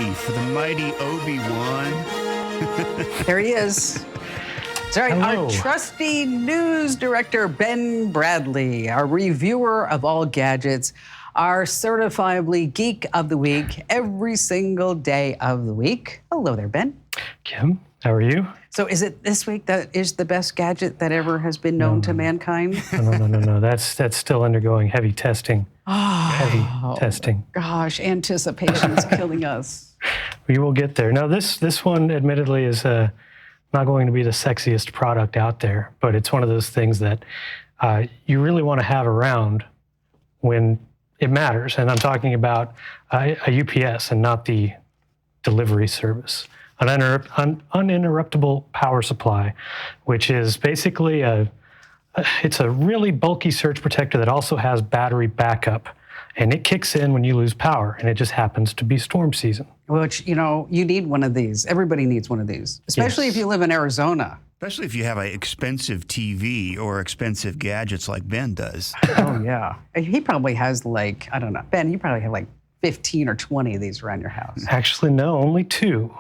chief, the mighty Obi-Wan. There he is. That's right, Hello. our trusty news director, Ben Bradley, our reviewer of all gadgets, our certifiably geek of the week, every single day of the week. Hello there, Ben. Kim, how are you? So is it this week that is the best gadget that ever has been known to mankind? No. That's still undergoing heavy testing. Heavy testing. Gosh, anticipation's killing us. We will get there. Now, this one, admittedly, is not going to be the sexiest product out there, but it's one of those things that you really want to have around when it matters. And I'm talking about a UPS and not the delivery service. An uninterruptible power supply, which is basically it's a really bulky surge protector that also has battery backup. And it kicks in when you lose power, and it just happens to be storm season. Which, you need one of these. Everybody needs one of these, especially if you live in Arizona. Especially if you have an expensive TV or expensive gadgets like Ben does. Oh, yeah. He probably has I don't know. Ben, you probably have 15 or 20 of these around your house. Actually, no, only two.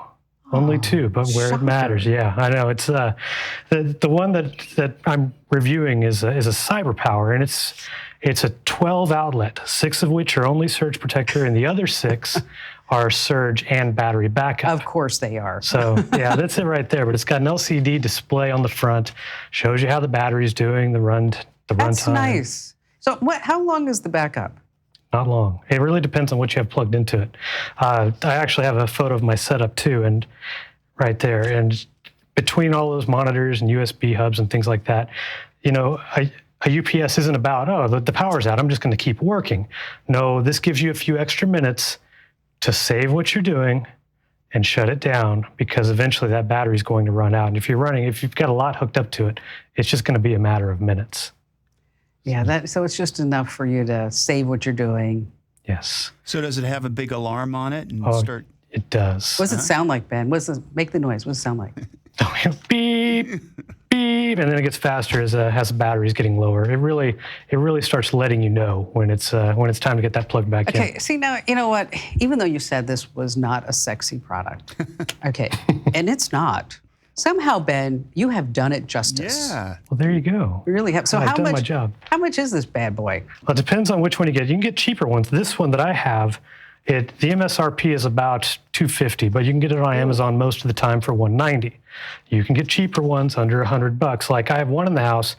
Only two, but where it matters, yeah. I know, it's the one that I'm reviewing is a CyberPower, and it's a 12 outlet, 6 of which are only surge protector, and the other 6 are surge and battery backup. Of course they are. So, yeah, that's it right there. But it's got an LCD display on the front, shows you how the battery's doing, the run time. That's nice. So how long is the backup? Not long. It really depends on what you have plugged into it. I actually have a photo of my setup too, and right there. And between all those monitors and USB hubs and things like that, a UPS isn't about, the power's out, I'm just going to keep working. No, this gives you a few extra minutes to save what you're doing and shut it down, because eventually that battery's going to run out. And if you've got a lot hooked up to it, it's just going to be a matter of minutes. Yeah, so it's just enough for you to save what you're doing. Yes. So does it have a big alarm on it and start? It does. What does it sound like, Ben? Make the noise. What does it sound like? Beep, beep, and then it gets faster as the battery's getting lower. It really starts letting you know when it's time to get that plugged back in. Okay, see now, you know what? Even though you said this was not a sexy product, okay, and it's not. Somehow, Ben, you have done it justice. Yeah. Well, there you go. You really have. So I've done my job. How much is this bad boy? Well, it depends on which one you get. You can get cheaper ones. This one that I have, the MSRP is about $250, but you can get it on Amazon most of the time for $190. You can get cheaper ones under $100. Like I have one in the house.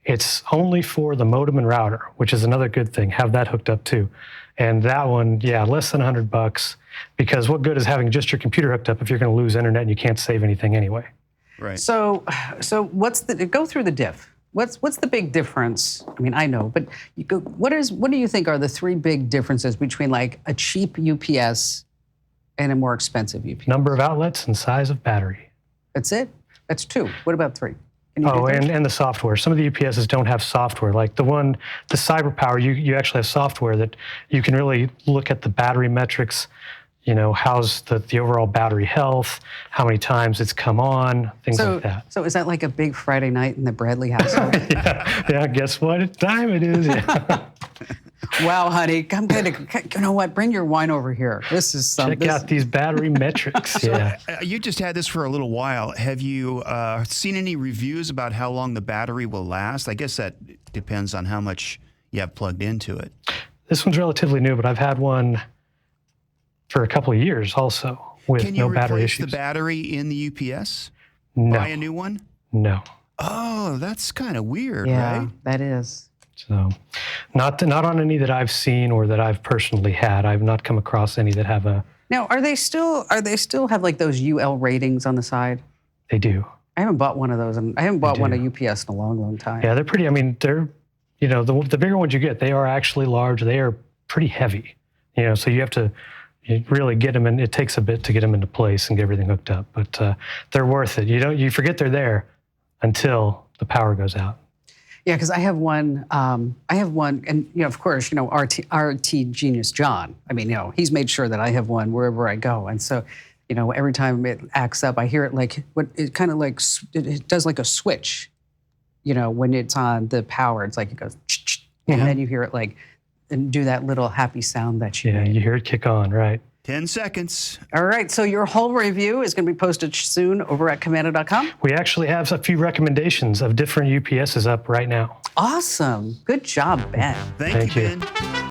It's only for the modem and router, which is another good thing. Have that hooked up too. And that one, yeah, less than $100, because what good is having just your computer hooked up if you're going to lose internet and you can't save anything anyway? Right. So go through the diff. What's the big difference? I mean, I know, but what do you think are the 3 big differences between a cheap UPS and a more expensive UPS? Number of outlets and size of battery. That's it? That's 2. What about 3? Can you do that? And the software. Some of the UPSs don't have software. Like the CyberPower, you actually have software that you can really look at the battery metrics. How's the overall battery health, how many times it's come on, things like that. So is that like a big Friday night in the Bradley household? yeah, guess what time it is? Yeah. Wow, honey, you know what? Bring your wine over here. This is something. Check out these battery metrics. Yeah. You just had this for a little while. Have you seen any reviews about how long the battery will last? I guess that depends on how much you have plugged into it. This one's relatively new, but I've had one for a couple of years also with no battery issues. Can you replace the battery in the UPS? No. Buy a new one? No. Oh, that's kind of weird, yeah, right? That is. So not on any that I've seen or that I've personally had. I've not come across any that have a... Now, are they still have those UL ratings on the side? They do. I haven't bought one of those, and I haven't bought one at UPS in a long, long time. Yeah, they're pretty, they're, the bigger ones you get, they are actually large. They are pretty heavy, so you have to really get them in. It takes a bit to get them into place and get everything hooked up, but they're worth it. You forget they're there until the power goes out. Yeah, because I have one, and of course, RT Genius John. He's made sure that I have one wherever I go, and so, every time it acts up, I hear it it does like a switch, when it's on the power. It's like it goes, and then you hear it and do that little happy sound that you you hear it kick on, right? 10 seconds. All right, so your whole review is going to be posted soon over at Komando.com. We actually have a few recommendations of different UPSs up right now. Awesome. Good job, Ben. Thank you, you. Ben.